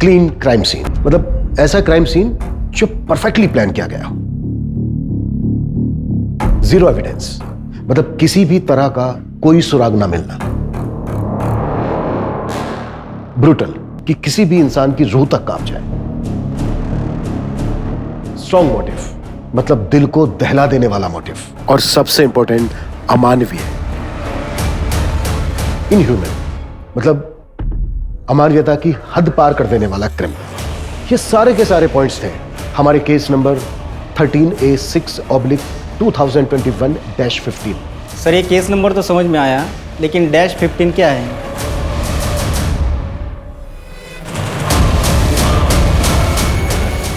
Clean crime scene, मतलब ऐसा crime scene जो परफेक्टली प्लान किया गया हो। जीरो एविडेंस, मतलब किसी भी तरह का कोई सुराग ना मिलना। ब्रूटल, कि किसी भी इंसान की रूह तक कांप जाए। स्ट्रॉन्ग मोटिव, मतलब दिल को दहला देने वाला मोटिव। और सबसे इंपॉर्टेंट, अमानवीय, इनह्यूमन, मतलब अमानवीयता की हद पार कर देने वाला क्रिमिनल। ये सारे के सारे पॉइंट्स थे हमारे केस नंबर 13A6/2021-15। सर ये केस नंबर तो समझ में आया, लेकिन -15 क्या है?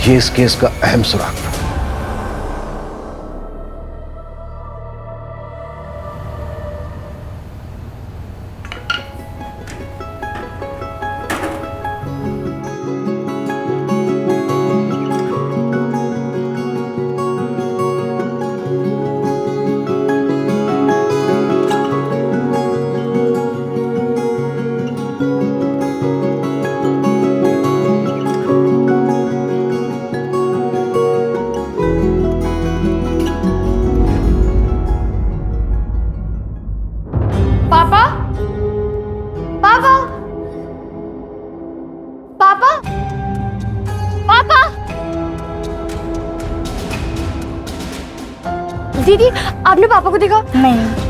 ये इस केस का अहम सुराग था। पापा, पापा, पापा, पापा। दीदी, आपने पापा को देखा? नहीं।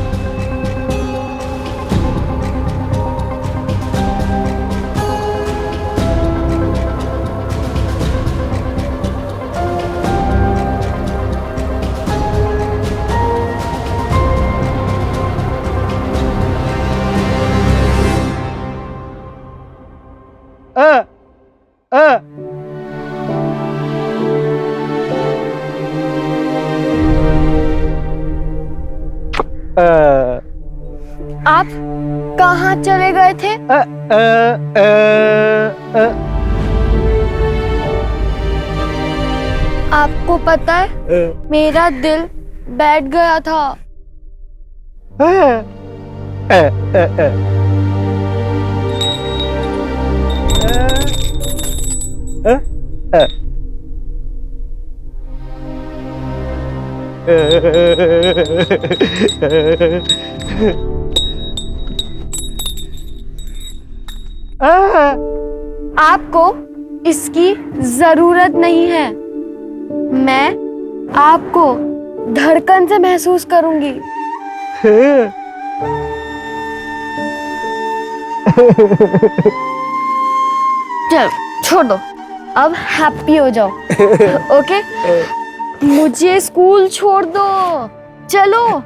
आप कहाँ चले गए थे? आपको पता है, मेरा दिल बैठ गया था। आपको इसकी जरूरत नहीं है। मैं आपको धड़कन से महसूस करूंगी। चलो छोड़ो, अब हैप्पी हो जाओ। ओके, मुझे स्कूल छोड़ दो, चलो।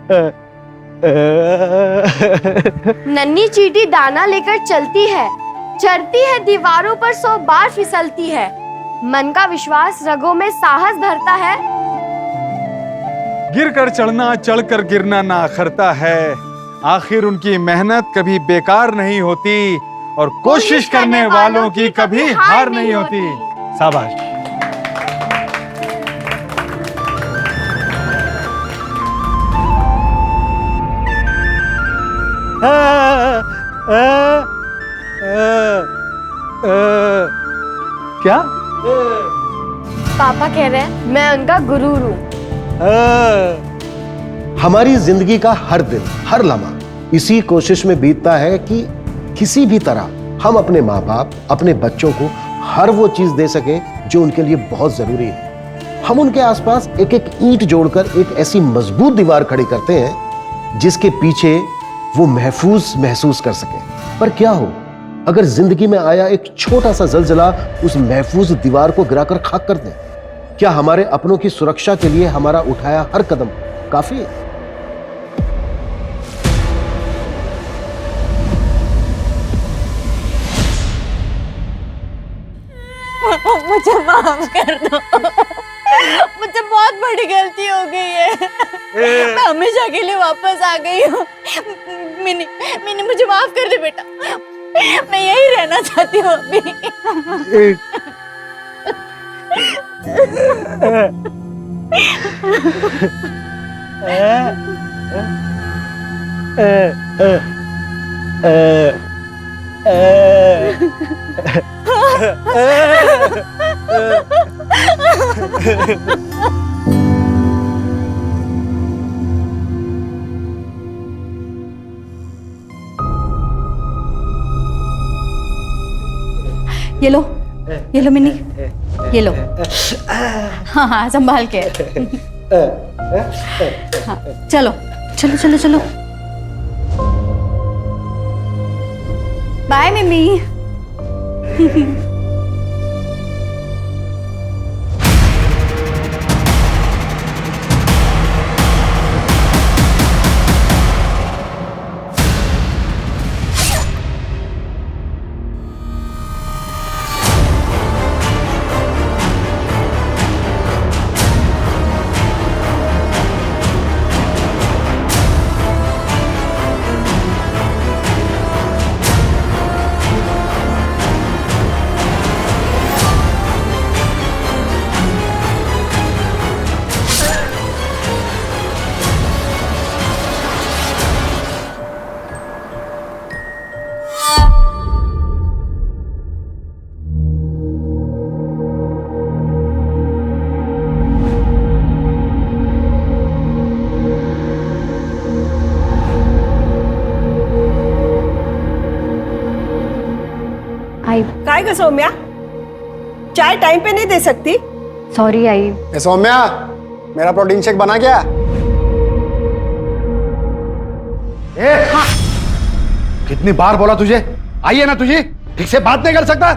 नन्ही चींटी दाना लेकर चलती है, चढ़ती है दीवारों पर 100 बार फिसलती है। मन का विश्वास रगों में साहस भरता है। गिर कर चढ़ना, चढ़कर गिरना ना अखरता है। आखिर उनकी मेहनत कभी बेकार नहीं होती और कोशिश करने वालों की कभी हार नहीं होती। शाबाश। क्या? पापा कह रहे हैं मैं उनका गुरु हूँ। हमारी जिंदगी का हर दिन, हर लम्हा इसी कोशिश में बीतता है कि किसी भी तरह हम अपने माँ बाप, अपने बच्चों को हर वो चीज दे सके जो उनके लिए बहुत जरूरी है। हम उनके आसपास एक एक ईंट जोड़कर एक ऐसी मजबूत दीवार खड़ी करते हैं जिसके पीछे वो महफूज महसूस कर सके। पर क्या हो अगर जिंदगी में आया एक छोटा सा जलजला उस महफूज दीवार को गिराकर खाक कर दे? क्या हमारे अपनों की सुरक्षा के लिए हमारा उठाया हर कदम काफी है? मुझे माफ कर दो, मुझसे बहुत बड़ी गलती हो गई है। मैं हमेशा के लिए वापस आ गई हूँ। मिनी, मिनी मुझे माफ कर दे बेटा, मैं यही रहना चाहती हूँ अभी। ये लो मिनी, ये लो। हाँ हाँ संभाल के। हाँ, चलो चलो चलो चलो। बाय मिमी। काय ग सौम्या, चाय टाइम पे नहीं दे सकती? Sorry I. ए सौम्या, मेरा प्रोटीन शेक बना क्या? कितनी बार बोला तुझे, आइए ना तुझे, ठीक से बात नहीं कर सकता?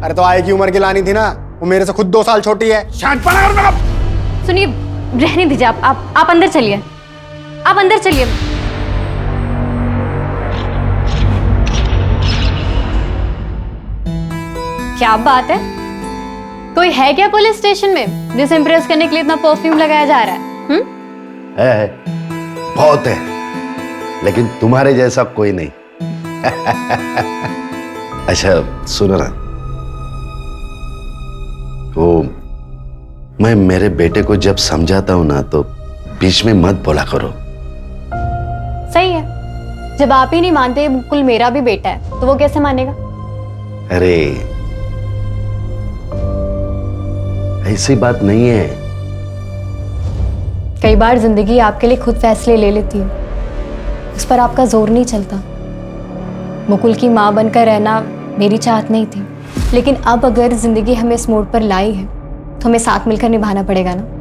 अरे तो आए की उम्र की लानी थी ना, वो मेरे से खुद 2 साल छोटी है। शांतपना कर मेरा। सुनिए, रहने दीजिए, आप अंदर चलिए, आप अंदर चलिए। क्या बात है, कोई है क्या पुलिस स्टेशन में जिसे इम्प्रेस करने के लिए इतना परफ्यूम लगाया जा रहा है? है, बहुत है, लेकिन तुम्हारे जैसा कोई नहीं। अच्छा सुनो ना, वो मैं मेरे बेटे को जब समझाता हूं ना तो बीच में मत बोला करो। सही है, जब आप ही नहीं मानते मुकुल मेरा भी बेटा है तो वो कैसे मानेगा? अरे ऐसी बात नहीं है। कई बार जिंदगी आपके लिए खुद फैसले ले लेती है, उस पर आपका जोर नहीं चलता। मुकुल की माँ बनकर रहना मेरी चाहत नहीं थी, लेकिन अब अगर जिंदगी हमें इस मोड़ पर लाई है तो हमें साथ मिलकर निभाना पड़ेगा ना।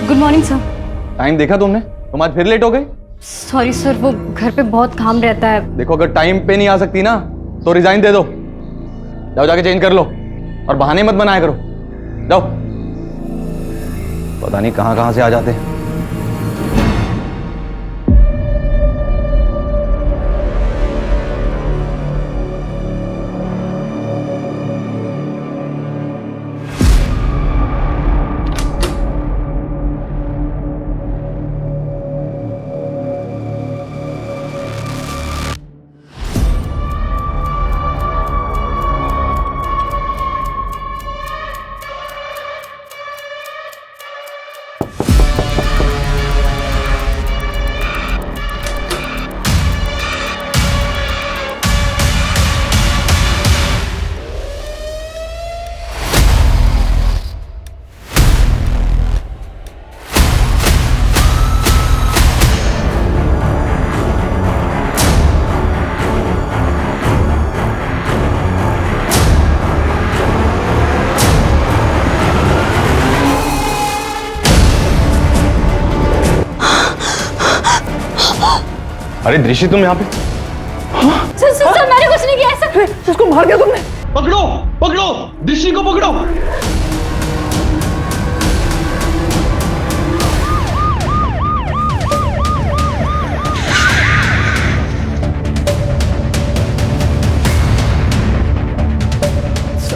Good morning sir. टाइम देखा तुमने? तुम आज फिर लेट हो गई। सॉरी सर, वो घर पे बहुत काम रहता है। देखो, अगर टाइम पे नहीं आ सकती ना तो रिजाइन दे दो। जाओ जाके चेंज कर लो और बहाने मत बनाया करो। जाओ, पता नहीं कहां कहां से आ जाते हैं। अरे दृष्टि, तुम यहाँ पे? सर मैंने कुछ नहीं किया सर। उसको मार दिया तुमने? पकड़ो पकड़ो, दृष्टि को पकड़ो।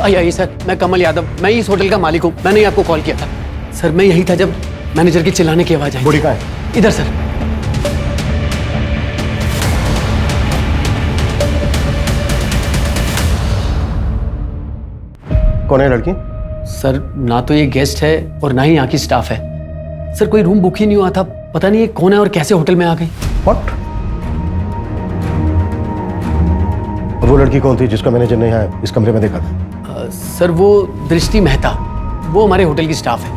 आइए सर, मैं कमल यादव, मैं इस होटल का मालिक हूँ। मैंने आपको कॉल किया था सर। मैं यही था जब मैनेजर की चिल्लाने की आवाज आई। बॉडी का है? इधर सर। कौन है लड़की? सर ना तो ये गेस्ट है और ना ही यहाँ की स्टाफ है। सर कोई रूम बुक ही नहीं हुआ था, पता नहीं ये कौन है और कैसे होटल में आ गई। व्हाट? और वो लड़की कौन थी जिसका मैंने जब यहाँ इस कमरे में देखा था? सर वो दृष्टि मेहता, वो हमारे होटल की स्टाफ है।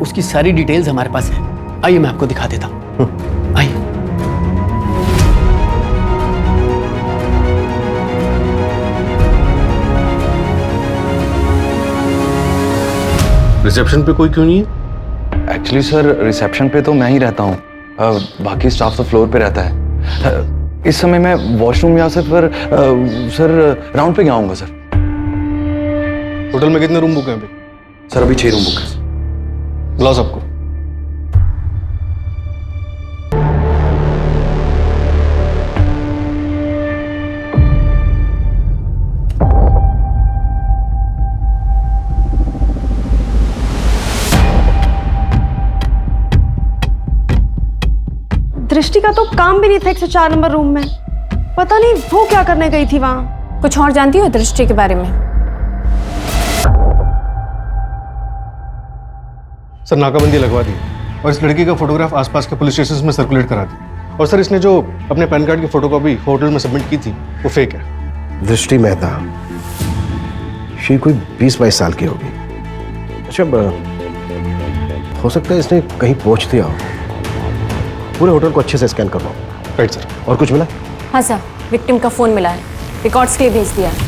उसकी सारी डिटेल्स हमारे पास है। आइए मैं आपको दिखा देता हूँ। आइए। रिसेप्शन पे कोई क्यों नहीं है? एक्चुअली सर रिसेप्शन पे तो मैं ही रहता हूँ, बाकी स्टाफ तो फ्लोर पे रहता है। इस समय मैं वॉशरूम या सर राउंड पे गया हूँगा सर। होटल में कितने रूम बुक हैं अभी? सर अभी 6 रूम बुक है। बुलाओ सबको। दृष्टि का तो काम भी नहीं था 104 नंबर रूम में। पता नहीं वो क्या करने गई थी वहां। कुछ और जानती हो दृष्टि के बारे में? सर नाकाबंदी लगवा दी और इस लड़की का फोटोग्राफ आसपास के पुलिस स्टेशन में सर्कुलेट करा दी। और सर इसने जो अपने पैन कार्ड की फोटोकॉपी होटल में सबमिट की थी वो फेक है। दृष्टि मेहता, शी कोई 20-22 साल की होगी। अच्छा, हो सकता है इसने कहीं पहुंच दिया हो। पूरे होटल को अच्छे से स्कैन करवाओ। Right sir. और कुछ मिला? हाँ सर, विक्टिम का फोन मिला है, रिकॉर्ड्स के लिए भेज दिया है।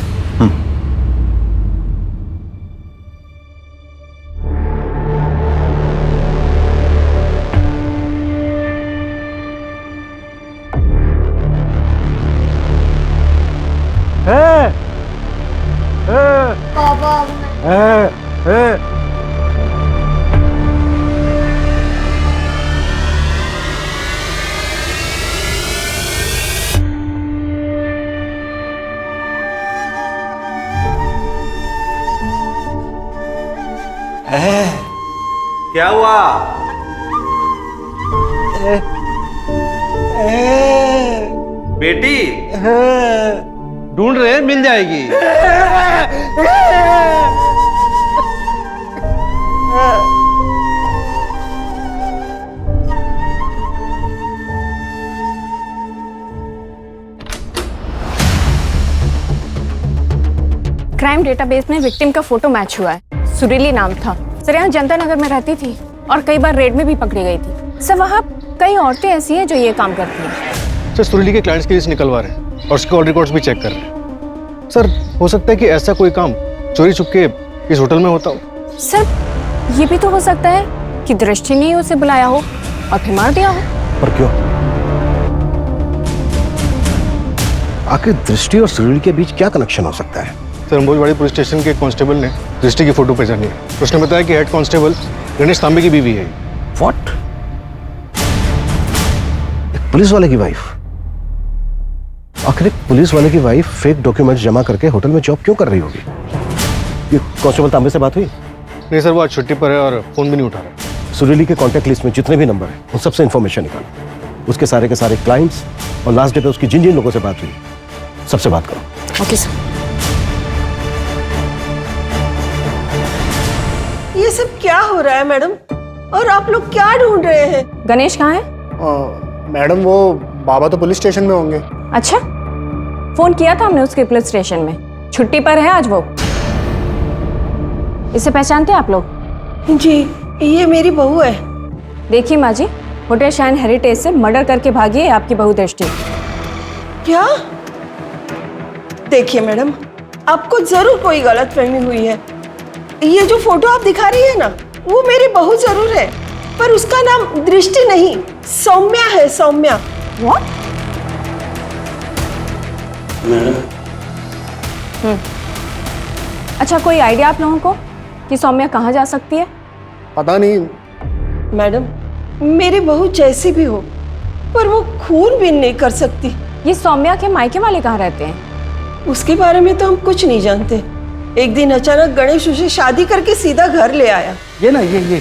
क्या हुआ? बेटी ढूंढ रहे हैं, मिल जाएगी। क्राइम डेटाबेस में विक्टिम का फोटो मैच हुआ है। सुरीली नाम था। सर यहाँ जनता नगर में रहती थी और कई बार रेड में भी पकड़ी गई थी। सर वहाँ कई औरतें ऐसी हैं जो ये काम करती हैं। सर सुरीली के क्लाइंट्स की लिस्ट निकलवा रहे हैं और उसके कॉल रिकॉर्ड्स भी चेक कर रहे हैं। सर हो सकता है कि ऐसा कोई काम चोरी छुपके इस होटल में होता हो। सर ये भी तो हो सकता है कि दृष्टि ने उसे बुलाया हो और फिर मार दिया हो। पर क्यों? आखिर दृष्टि और सुरीली के बीच क्या कनेक्शन हो सकता है? सर अंबोजवाड़ी पुलिस स्टेशन के एक कांस्टेबल ने दृष्टि की फोटो पहचानी है। उसने बताया कि हेड कांस्टेबल गणेश तांबे की बीवी है। व्हाट? पुलिस वाले की वाइफ? आखिर एक पुलिस वाले की वाइफ फेक डॉक्यूमेंट्स जमा करके होटल में जॉब क्यों कर रही होगी? ये कांस्टेबल तांबे से बात हुई? नहीं सर, वो आज छुट्टी पर है और फोन भी नहीं उठा रहा। सुरीली के कांटेक्ट लिस्ट में जितने भी नंबर हैं उन सबसे इंफॉर्मेशन निकालो। उसके सारे के सारे क्लाइंट्स और लास्ट डे पे उसकी जिन जिन लोगों से बात हुई सबसे बात करो। Okay sir. ये सब क्या हो रहा है मैडम? और आप लोग क्या ढूंढ रहे हैं? गणेश कहाँ है? मैडम वो बाबा तो पुलिस स्टेशन में होंगे। अच्छा, फोन किया था हमने उसके पुलिस स्टेशन में। छुट्टी पर है आज वो। इसे पहचानते हैं आप लोग? जी, ये मेरी बहू है। देखिए माँ जी, होटल शाइन हेरिटेज से मर्डर करके भागी है आपकी बहू दृष्टि। क्या? देखिए मैडम, आपको जरूर कोई गलतफहमी हुई है। ये जो फोटो आप दिखा रही है ना, वो मेरी बहू जरूर है, पर उसका नाम दृष्टि नहीं, सौम्या है। सौम्या। What? अच्छा, कोई आइडिया आप लोगों को कि सौम्या कहाँ जा सकती है? पता नहीं मैडम, मेरी बहू जैसी भी हो, पर वो खून भी नहीं कर सकती। ये सौम्या के मायके वाले कहाँ रहते हैं? उसके बारे में तो हम कुछ नहीं जानते। एक दिन अचानक गणेश उसे शादी करके सीधा घर ले आया। ये ना ये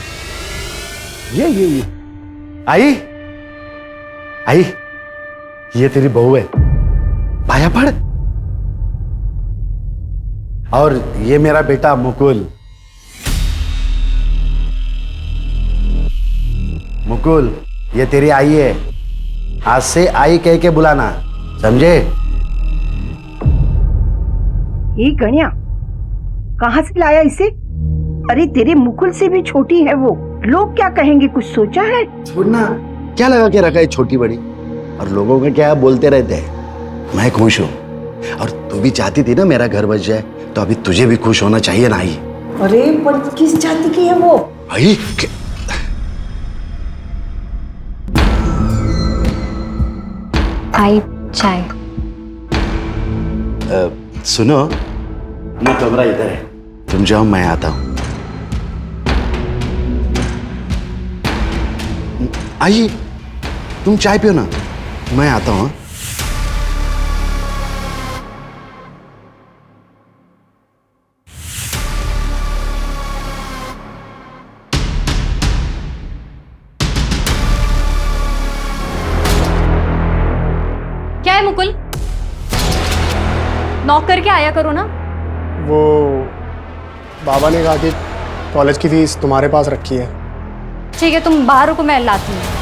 आई आई, ये तेरी बहू है। पाया पड़। और ये मेरा बेटा मुकुल। मुकुल, ये तेरी आई है, आज से आई कह के बुलाना, समझे? ये गणिया कहाँ से लाया इसे? अरे तेरे मुकुल से भी छोटी है वो, लोग क्या कहेंगे, कुछ सोचा है? छोड़ना, क्या लगा के रखा है छोटी बड़ी, और लोगों का क्या बोलते रहते हैं। मैं खुश हूँ, और तू भी चाहती थी ना मेरा घर बच जाए, तो अभी तुझे भी खुश होना चाहिए ना। आई अरे पर किस जाति की है वो? आई आई चाय। सुनो, वो कमरा इधर है, तुम जाओ, मैं आता हूँ। आइए, तुम चाय पियो ना, मैं आता हूँ। क्या है मुकुल? नॉक करके आया करो ना। वो बाबा ने कहा कि कॉलेज की फीस तुम्हारे पास रखी है। ठीक है, तुम बाहर रुको, मैं लाती हूँ।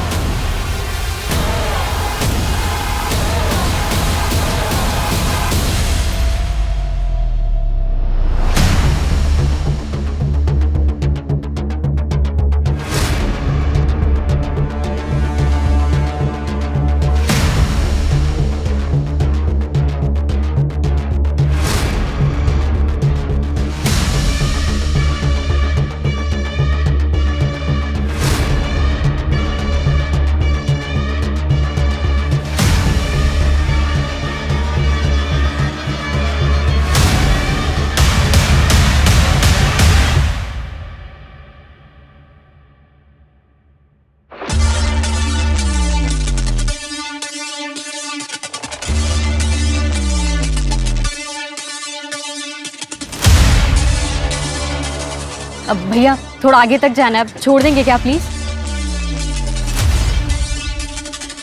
अब भैया थोड़ा आगे तक जाना है, अब छोड़ देंगे क्या प्लीज?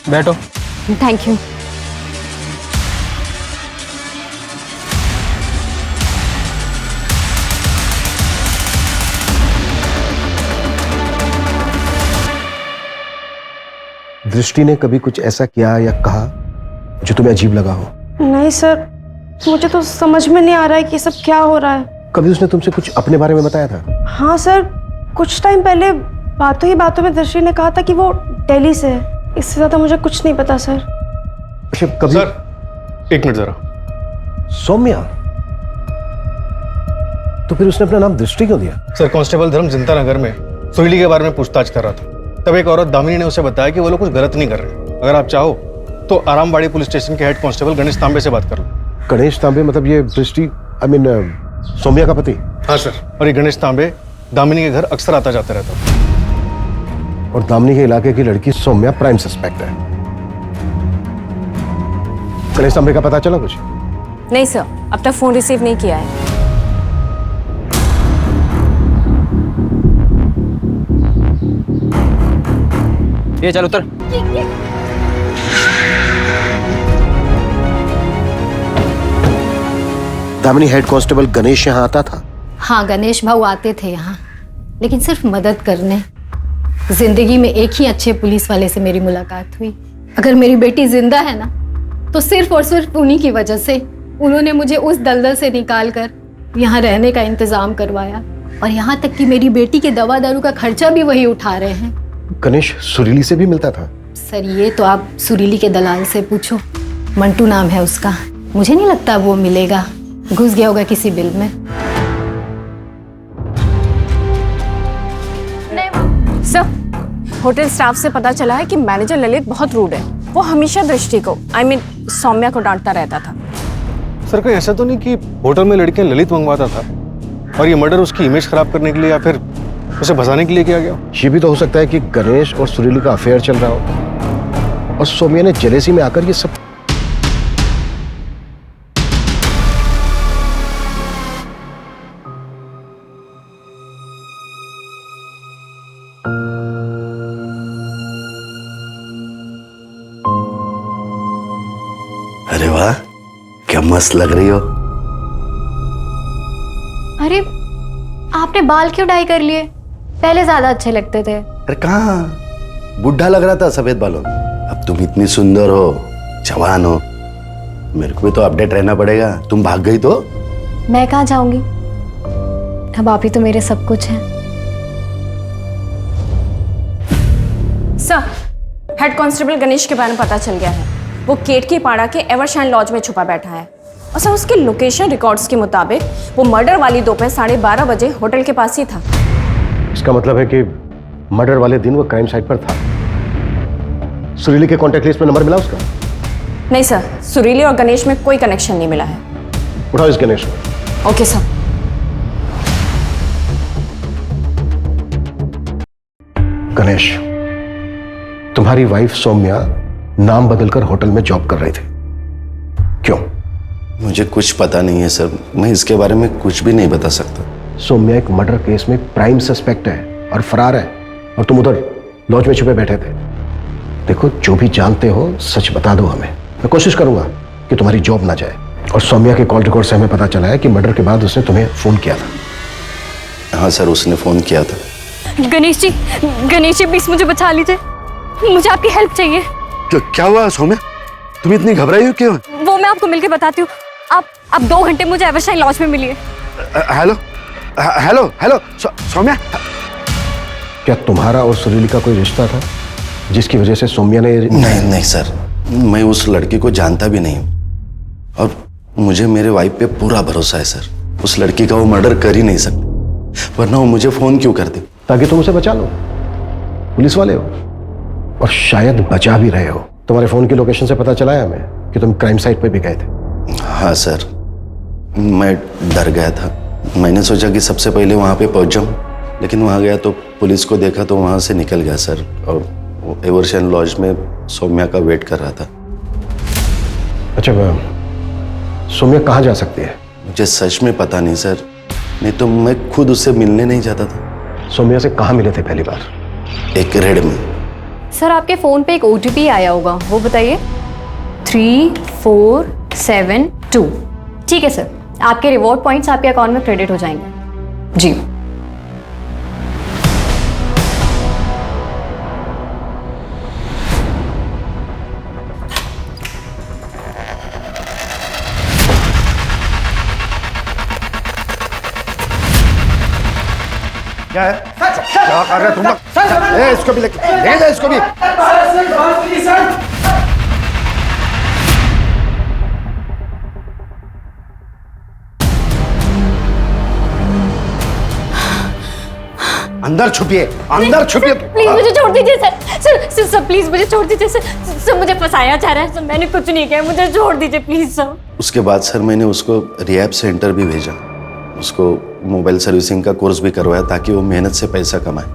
बैठो। Thank you. दृष्टि ने कभी कुछ ऐसा किया या कहा जो तुम्हें अजीब लगा हो? नहीं सर, मुझे तो समझ में नहीं आ रहा है कि ये सब क्या हो रहा है। कभी उसने तुमसे कुछ अपने बारे में बताया था? हाँ सर, कुछ टाइम पहले बातों ही बातों में दृष्टि ने कहा था कि वो दिल्ली से है। इससे ज्यादा मुझे कुछ नहीं पता सर। अच्छा, कभी? सर, एक मिनट जरा। सौम्या? तो फिर उसने अपना नाम दृष्टि क्यों दिया? सर, कांस्टेबल धर्म जिंता नगर में सुरीली के बारे में पूछताछ कर रहा था, तब एक औरत दामिनी ने उसे बताया कि वो लोग कुछ गलत नहीं कर रहे। अगर आप चाहो तो आरामबाड़ी पुलिस स्टेशन के हेड कांस्टेबल गणेश तांबे से बात कर लो। गणेश तांबे मतलब ये दृष्टि, आई मीन सौम्या का पति? हाँ सर, और ये गणेश तांबे दामिनी के घर अक्सर आता जाता रहता। और दामिनी के इलाके की लड़की सौम्या प्राइम सस्पेक्ट है। गणेश तांबे का पता चला कुछ? नहीं सर, अब तक फोन रिसीव नहीं किया है। ये चल उतर। दामिनी, हेड कांस्टेबल गणेश यहाँ आता था? हाँ, गणेश भाऊ आते थे यहाँ, लेकिन सिर्फ मदद करने। जिंदगी में एक ही अच्छे पुलिस वाले से मेरी मुलाकात हुई। अगर मेरी बेटी जिंदा है ना, तो सिर्फ और सिर्फ उन्हीं की वजह से। उन्होंने मुझे उस दलदल से निकाल कर यहाँ रहने का इंतजाम करवाया, और यहाँ तक कि मेरी बेटी के दवा दारू का खर्चा भी वही उठा रहे हैं। गणेश सुरीली से भी मिलता था? सर, ये तो आप सुरीली के दलाल से पूछो। मंटू नाम है उसका। मुझे नहीं लगता वो मिलेगा, घुस गया होगा किसी बिल में। सर, होटल स्टाफ से पता चला है कि मैनेजर ललित बहुत रूड है। वो हमेशा दृष्टि को, आई मीन सौम्या को डांटता रहता था। सर, कहीं ऐसा तो नहीं कि होटल में लड़कियां ललित मंगवाता था और ये मर्डर उसकी इमेज खराब करने के लिए या फिर उसे भगाने के लिए किया गया? ये भी तो हो सकता है कि गणेश और सुरीली का अफेयर चल रहा हो और सौम्या ने जेलेसी में आकर ये सब। अरे वाह, क्या मस्त लग रही हो। अरे आपने बाल क्यों डाई कर लिए? पहले ज्यादा अच्छे लगते थे। अरे कहाँ, बुढ़ा लग रहा था सफेद बालों में। अब तुम इतनी सुंदर हो, जवान हो, मेरे को भी तो अपडेट रहना पड़ेगा। तुम भाग गई तो मैं कहाँ जाऊंगी? अब आप ही तो मेरे सब कुछ हैं। सर, हेड कांस्टेबल गणेश के बारे में पता चल गया है। वो केतकी पाड़ा के एवरशाइन लॉज में छुपा बैठा है। और सर, उसके लोकेशन रिकॉर्ड्स के मुताबिक वो मर्डर वाली दोपहर 12:30 बजे होटल के पास ही था। इसका मतलब है कि मर्डर वाले दिन वो क्राइम साइट पर था। सुरीली के कॉन्टैक्ट लिस्ट में नंबर मिला उसका? नहीं सर, सुरीली और गणेश में कोई कनेक्शन नहीं मिला है। उठाओ इस गणेश को। Okay sir. गणेश, तुम्हारी वाइफ सौम्या नाम बदलकर होटल में जॉब कर रही थी, क्यों? मुझे कुछ पता नहीं है सर, मैं इसके बारे में कुछ भी नहीं बता सकता। सौम्या एक मर्डर केस में प्राइम सस्पेक्ट है और फरार है, और तुम उधर लॉज में छुपे बैठे थे। देखो, जो भी जानते हो सच बता दो हमें। मैं कोशिश करूंगा कि तुम्हारी जॉब ना जाए। और सौम्या के कॉल रिकॉर्ड से हमें पता चला है कि मर्डर के बाद उसने तुम्हें फोन किया था। हाँ सर, उसने फोन किया था। गणेश जी प्लीज मुझे बचा लीजिए, मुझे आपकी हेल्प चाहिए। क्या हुआ सौम्या, तुम इतनी घबराई हो क्यों? वो मैं आपको मिलके बताती हूँ। आप 2 घंटे मुझे एवरशाइन लॉज में मिलिए। Hello hello hello Saumya. क्या तुम्हारा और सुरीली का कोई रिश्ता था जिसकी वजह से सौम्या ने? नहीं सर, मैं उस लड़की को जानता भी नहीं हूँ, और मुझे मेरे वाइफ पे पूरा भरोसा है सर। उस लड़की का वो मर्डर कर ही नहीं सकती, वरना वो मुझे फोन क्यों करती? ताकि तुम उसे बचा लो। पुलिस वाले हो और शायद बचा भी रहे हो। तुम्हारे फोन की लोकेशन से पता चला है हमें कि तुम क्राइम साइट पे भी गए थे। हाँ सर, मैं डर गया था। मैंने सोचा कि सबसे पहले वहाँ पे पहुँच जाऊँ, लेकिन वहाँ गया तो पुलिस को देखा तो वहाँ से निकल गया सर, और एवरशाइन लॉज में सौम्या का वेट कर रहा था। अच्छा, सौम्या कहाँ जा सकती है? मुझे सच में पता नहीं सर, नहीं तो मैं खुद उससे मिलने नहीं चाहता था। सौम्या से कहाँ मिले थे पहली बार? एक रेड में। सर, आपके फोन पे एक OTP आया होगा, वो बताइए। 3472। ठीक है सर, आपके रिवॉर्ड पॉइंट्स आपके अकाउंट में क्रेडिट हो जाएंगे। जी। क्या है? क्या कर रहे तुम लोग? इसको भी लेके ले जा, इसको भी। अंदर छुपिए, अंदर छुपिए। प्लीज मुझे छोड़ दीजिए सर प्लीज मुझे छोड़ दीजिए सर मुझे फंसाया जा रहा है सर, मैंने कुछ नहीं किया, मुझे छोड़ दीजिए प्लीज सर। उसके बाद सर मैंने उसको रिहैब सेंटर भी भेजा, उसको मोबाइल सर्विसिंग का कोर्स भी करवाया ताकि वो मेहनत से पैसा कमाए।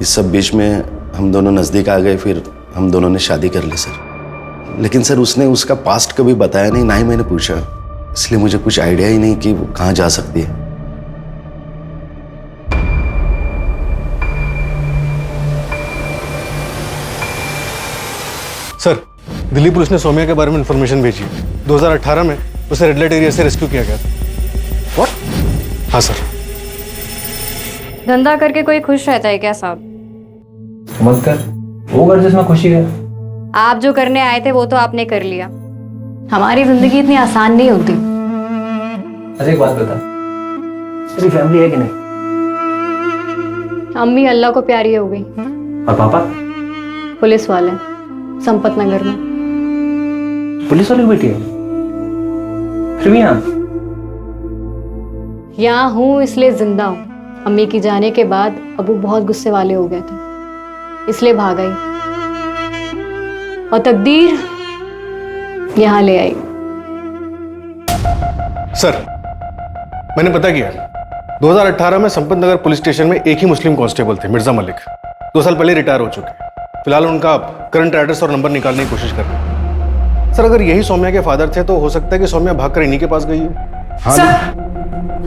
इस सब बीच में हम दोनों नज़दीक आ गए, फिर हम दोनों ने शादी कर ली सर। लेकिन सर उसने उसका पास्ट कभी बताया नहीं, ना ही मैंने पूछा, इसलिए मुझे कुछ आइडिया ही नहीं कि वो कहाँ जा सकती है। सर, दिल्ली पुलिस ने सौम्या के बारे में इंफॉर्मेशन भेजी है। 2018 में उसे रेड लाइट एरिया से रेस्क्यू किया गया था। What? हाँ सर। धंधा करके कोई खुश रहता है क्या साहब? मत कर, वो कर जिसमें खुशी है। आप जो करने आए थे वो तो आपने कर लिया। हमारी जिंदगी इतनी आसान नहीं होती। अच्छा एक बात बता, तेरी फैमिली है कि नहीं? अम्मी अल्लाह को प्यारी हो गई। और पापा? पुलिस वाले, संपत नगर में। पुलिस वाले की बेटी है? फिर भी यहाँ हूँ इसलिए जिंदा हूँ। अम्मी की जाने के बाद अबू बहुत गुस्से वाले हो गए थे, इसलिए भाग आई और तकदीर यहाँ ले आई। सर, मैंने पता किया, 2018 में संपत नगर पुलिस स्टेशन में एक ही मुस्लिम कांस्टेबल थे, मिर्जा मलिक। 2 साल पहले रिटायर हो चुके हैं। फिलहाल उनका करंट एड्रेस और नंबर निकालने की कोशिश कर रहे हैं। सर, अगर यही सौम्या के फादर थे तो हो सकता है कि सौम्या भागकर इन्हीं के पास गई हो। हाँ, सर,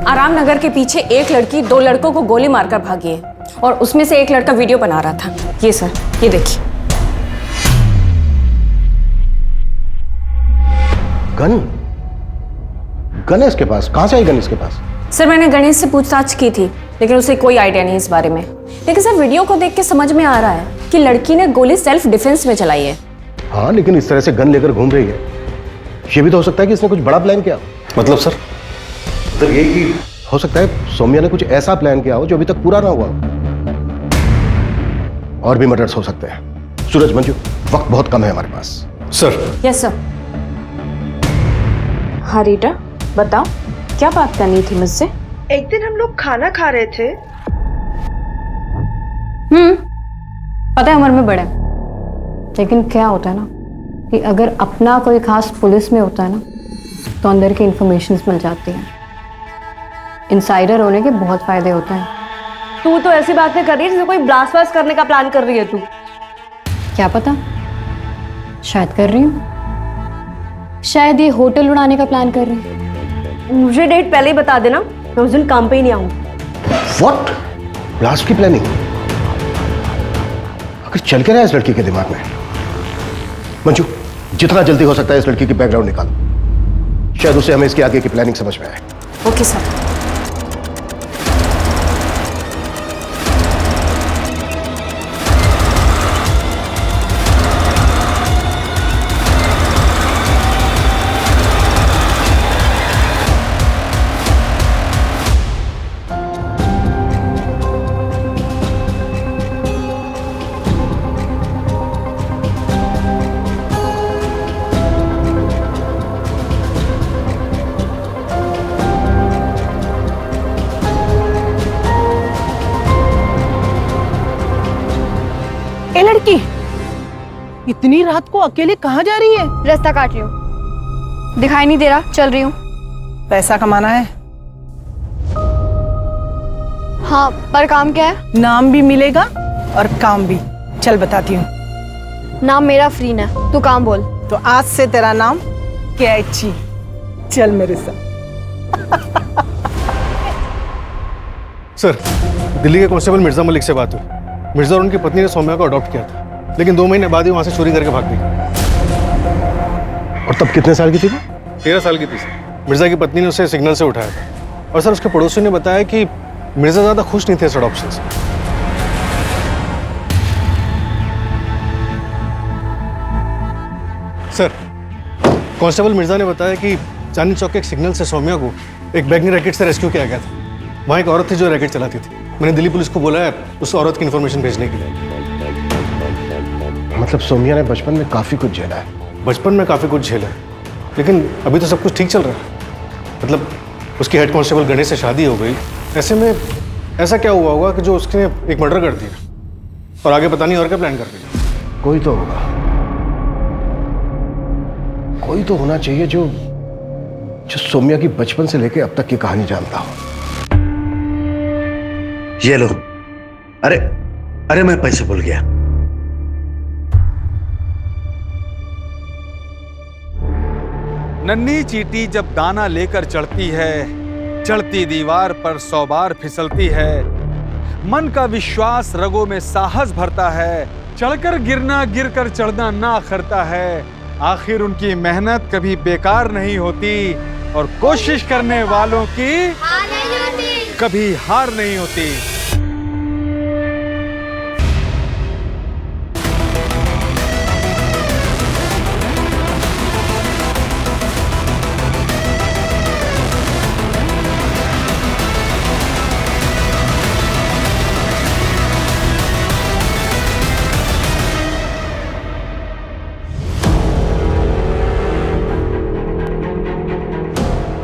आराम नगर के पीछे एक लड़की 2 लड़कों को गोली मारकर भागी है, और उसमें से एक लड़का वीडियो बना रहा था। ये सर, ये देखिए। गन है इसके पास? कहां से आई गन इसके पास? सर मैंने गणेश से पूछताछ की थी, लेकिन उसे कोई आइडिया नहीं इस बारे में। लेकिन सर वीडियो को देख के समझ में आ रहा है कि लड़की ने गोली सेल्फ डिफेंस में चलाई है। हाँ, लेकिन इस तरह से गन लेकर घूम रही है, ये भी तो हो सकता है कि इसने कुछ बड़ा प्लान किया। मतलब सर? तो ये कि हो सकता है सौम्या ने कुछ ऐसा प्लान किया हो जो अभी तक पूरा ना हुआ हो। और भी मर्डर्स हो सकते हैं। सूरज, मंजू, वक्त बहुत कम है हमारे पास। सर। Yes sir. हाँ रीटा, बताओ क्या बात करनी थी मुझसे? एक दिन हम लोग खाना खा रहे थे। पता है उम्र में बड़े, लेकिन क्या होता है ना कि अगर अपना कोई खास पुलिस में होता है ना तो अंदर की इंफॉर्मेशंस मिल जाती हैं। इनसाइडर होने के बहुत फायदे होते हैं। तू तो ऐसी बातें कर रही है जैसे कोई ब्लास्ट वास्ट करने का प्लान कर रही है तू। क्या पता, शायद कर रही हूँ। शायद ये होटल उड़ाने का प्लान कर रही हूँ। मुझे डेट पहले ही बता देना, मैं उस दिन काम पे ही नहीं आऊंगी। व्हाट? ब्लास्ट की प्लानिंग? अगर चल के रहा है इस लड़की के दिमाग में। मंजू, जितना जल्दी हो सकता है इस लड़की की बैकग्राउंड निकालो, शायद उसे हमें इसकी आगे की प्लानिंग समझ में आए। Okay sir. ए लड़की, इतनी रात को अकेले कहाँ जा रही है? रास्ता काट रही हूँ, दिखाई नहीं दे रहा, चल रही हूँ। पैसा कमाना है? हाँ, पर काम क्या है? नाम भी मिलेगा और काम भी। चल बताती हूँ। नाम मेरा फ्रीन है, तू काम बोल। तो आज से तेरा नाम कैची। चल मेरे साथ। सर, दिल्ली के कांस्टेबल मिर्जा मलिक से बात हुई। मिर्जा और उनकी पत्नी ने सौम्या को अडॉप्ट किया था, लेकिन 2 महीने बाद ही वहां से चोरी करके भाग गई। और तब कितने साल की थी वो? 13 साल की थी सर। मिर्जा की पत्नी ने उसे सिग्नल से उठाया था। और सर, उसके पड़ोसी ने बताया कि मिर्जा ज्यादा खुश नहीं थे इस अडॉप्शन से। सर, कांस्टेबल मिर्जा ने बताया कि चांदनी चौक के एक सिग्नल से सौम्या को एक बैंगनी रैकेट से रेस्क्यू किया गया था। वहाँ एक औरत थी जो रैकेट चलाती थी। मैंने दिल्ली पुलिस को बोला है उस औरत की इन्फॉर्मेशन भेजने के लिए। मतलब सौम्या ने बचपन में काफी कुछ झेला है। बचपन में काफी कुछ झेला है, लेकिन अभी तो सब कुछ ठीक चल रहा है। मतलब उसकी हेड कांस्टेबल गणेश से शादी हो गई। ऐसे में ऐसा क्या हुआ होगा कि जो उसने एक मर्डर कर दिया और आगे पता नहीं और क्या प्लान कर रही है। कोई तो होगा, कोई तो होना चाहिए जो सौम्या की बचपन से लेकर अब तक की कहानी जानता हो। ये लो। अरे अरे, मैं पैसे भूल गया। नन्ही चींटी जब दाना लेकर चढ़ती है, चढ़ती दीवार पर 100 बार फिसलती है। मन का विश्वास रगों में साहस भरता है, चढ़कर गिरना गिरकर चढ़ना ना अखरता है। आखिर उनकी मेहनत कभी बेकार नहीं होती और कोशिश करने वालों की कभी हार नहीं होती।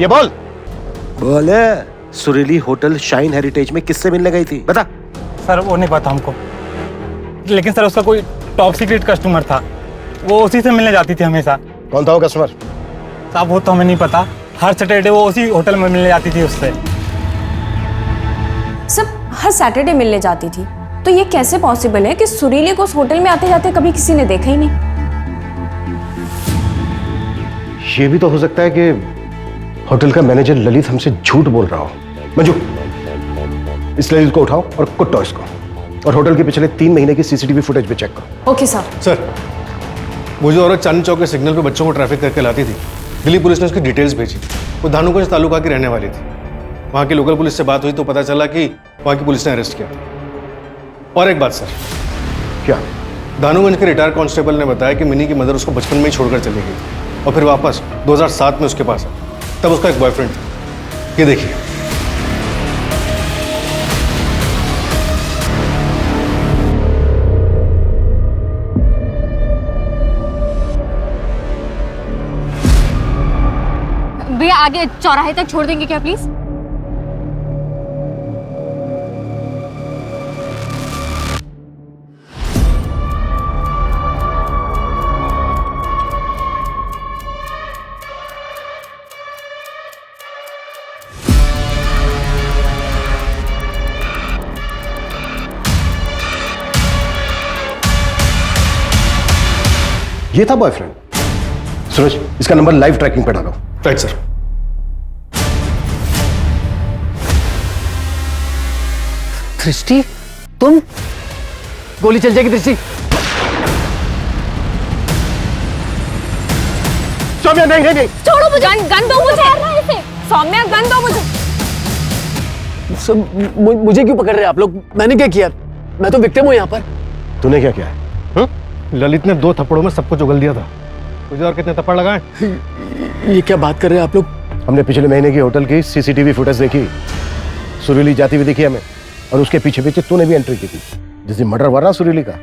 ये बोल। बोले, सुरीली होटल शाइन हेरिटेज में किससे मिलने गई थी? बता। सर वो नहीं पता हमको, लेकिन सर उसका कोई टॉप सीक्रेट कस्टमर था, वो उसी से मिलने जाती थी हमेशा। कौन था वो कस्टमर? साहब वो तो हमें नहीं पता, हर सैटरडे वो उसी होटल में मिलने जाती थी उससे। सब हर सैटरडे मिलने जाती थी, तो ये कैसे पॉसिबल है कि सुरीली को उस होटल में आते जाते कभी किसी ने देखा ही नहीं? ये भी तो हो सकता है कि होटल का मैनेजर ललित हमसे झूठ बोल रहा हो। मंजू, इस ललित को उठाओ और कुट्टो इसको, और होटल के पिछले 3 महीने की सीसीटीवी फुटेज भी चेक करो। Okay sir. सर, वो जो औरत चांदनी चौक के सिग्नल पे बच्चों को ट्रैफिक करके लाती थी, दिल्ली पुलिस ने उसकी डिटेल्स भेजी। वो धानुकुंज तालुका की रहने वाली थी। वहाँ की लोकल पुलिस से बात हुई तो पता चला कि वहाँ की पुलिस ने अरेस्ट किया था। और एक बात सर, क्या? दानूगंज के रिटायर्ड कांस्टेबल ने बताया कि मिनी की मदर उसको बचपन में ही छोड़कर चली गई थी और फिर वापस 2007 में उसके पास आया। तब उसका एक बॉयफ्रेंड था। ये देखिए। भैया आगे चौराहे तक छोड़ देंगे क्या प्लीज? ये था बॉयफ्रेंड। सूरज, इसका नंबर लाइव ट्रैकिंग पे डालो। Right sir. दृष्टि, तुम? गोली चल जाएगी दृष्टि। सौम्या, नहीं नहीं नहीं, छोड़ो मुझे, गन दो मुझे। सौम्या गन दो मुझे। मुझे क्यों पकड़ रहे हैं आप लोग? मैंने क्या किया? मैं तो विक्टिम हूं यहाँ पर। तूने क्या किया है? ललित ने 2 थप्पड़ों में सब कुछ उगल दिया था। तुझे और कितने थप्पड़ लगाए? ये क्या बात कर रहे हैं आप लोग? हमने पिछले महीने की होटल की सीसीटीवी फुटेज देखी। सुरीली जाती हुई दिखी हमें, और उसके पीछे पीछे तूने भी एंट्री की थी। जिस दिन मर्डर हुआ ना सुरीली का,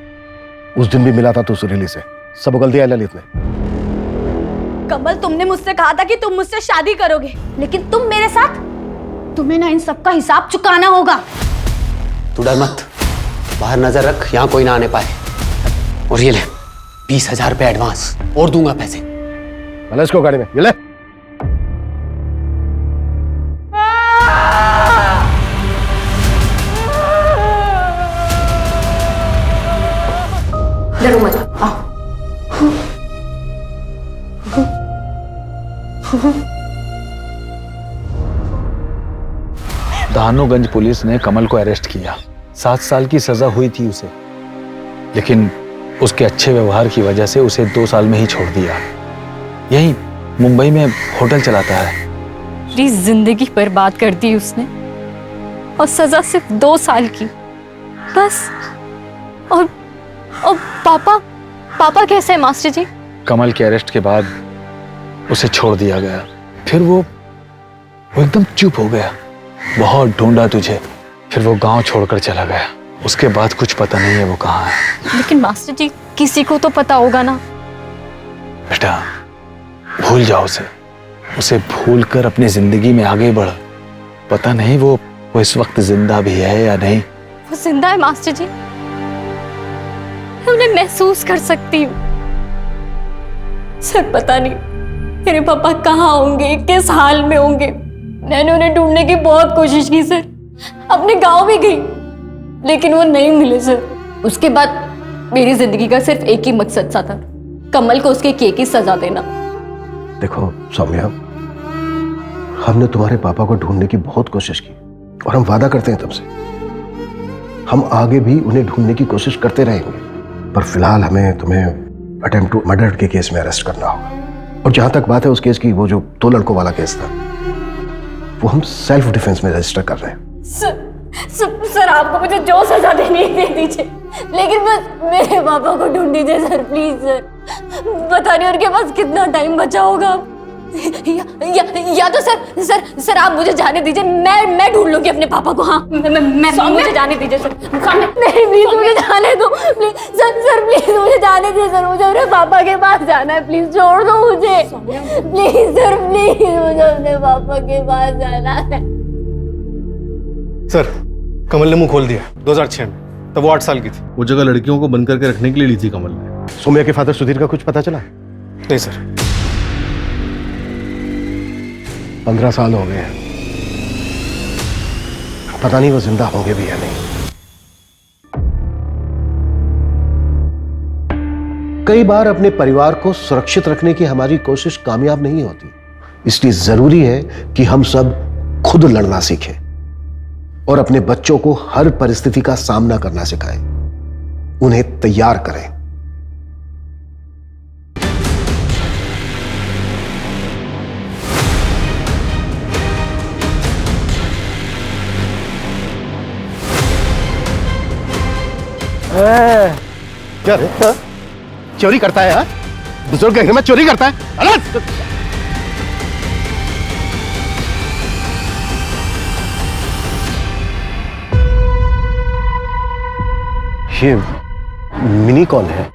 उस दिन भी मिला था तू सुरीली से। सब उगल दिया ललित ने। कमल, तुमने मुझसे कहा था कि तुम मुझसे शादी करोगे, लेकिन तुम मेरे साथ, तुम्हें ना इन सबका हिसाब चुकाना होगा। तू डर मत, बाहर नजर रख, यहाँ कोई ना आने पाए। और ये ले 20,000 रुपए एडवांस, और दूंगा पैसे। भले इसको गाड़ी में, ये ले। डरो मत, आओ। दानूगंज पुलिस ने कमल को अरेस्ट किया। 7 साल की सजा हुई थी उसे, लेकिन उसके अच्छे व्यवहार की वजह से उसे 2 साल में ही छोड़ दिया। यही मुंबई में होटल चलाता है। मेरी जिंदगी बर्बाद कर दी उसने, और सजा सिर्फ 2 साल की, बस। और पापा कैसे है मास्टर जी? कमल के अरेस्ट के बाद उसे छोड़ दिया गया। फिर वो एकदम चुप हो गया। बहुत ढूंढा तुझे, फिर वो गांव छोड़कर चला गया। उसके बाद कुछ पता नहीं है वो कहाँ है। लेकिन मास्टर जी, किसी को तो पता होगा ना। बेटा, भूल जाओ उसे भूल कर अपनी जिंदगी में आगे बढ़। पता नहीं वो इस वक्त जिंदा भी है या नहीं। वो जिंदा है मास्टर जी, मैं महसूस कर सकती हूँ। सर, पता नहीं मेरे पापा कहाँ होंगे, किस हाल में होंगे। मैंने उन्हें ढूंढने की बहुत कोशिश की सर, अपने गांव भी गई, लेकिन वो नहीं मिले सर। उसके बाद मेरी जिंदगी का सिर्फ एक ही मकसद सा था, कमल को उसके किए की सजा देना। देखो सौम्या, हमने तुम्हारे पापा को ढूंढने की बहुत कोशिश की, और हम वादा करते हैं तुमसे, हम आगे भी उन्हें ढूंढने की कोशिश करते रहेंगे। पर फिलहाल हमें तुम्हें अटेम्प्ट टू मर्डर के केस में अरेस्ट करना होगा। और जहां तक बात है उस केस की, वो जो 2 लड़कों वाला केस था, वो हम सेल्फ डिफेंस में रजिस्टर कर रहे हैं। सर, आपको मुझे जो सजा देनी है दे दीजिए, लेकिन बस मेरे पापा को ढूंढ दीजिए सर, प्लीज सर। पता नहीं उनके पास कितना टाइम बचा होगा। या तो सर आप मुझे जाने दीजिए, मैं ढूंढ लूंगी अपने पापा को। हाँ, मैं मुझे जाने दीजिए सर। नहीं, प्लीज मुझे जाने दो, प्लीज सर प्लीज मुझे जाने दीजिए सर। मुझे अपने पापा के पास जाना है, प्लीज छोड़ दो मुझे, प्लीज सर, प्लीज मुझे अपने पापा के पास जाना है। सर, कमल ने मुंह खोल दिया 2006 में, तब वो 8 साल की थी। वो जगह लड़कियों को बंद करके रखने के लिए ली थी कमल ने। सौम्या के फादर सुधीर का कुछ पता चला? नहीं सर। 15 साल हो गए हैं, पता नहीं वो जिंदा होंगे भी या नहीं। कई बार अपने परिवार को सुरक्षित रखने की हमारी कोशिश कामयाब नहीं होती, इसलिए जरूरी है कि हम सब खुद लड़ना सीखें और अपने बच्चों को हर परिस्थिति का सामना करना सिखाएं, उन्हें तैयार करें। क्या रे हाँ? चोरी करता है हाँ? बुजुर्ग के घर में चोरी करता है? अलग! ये मिनी कॉल है।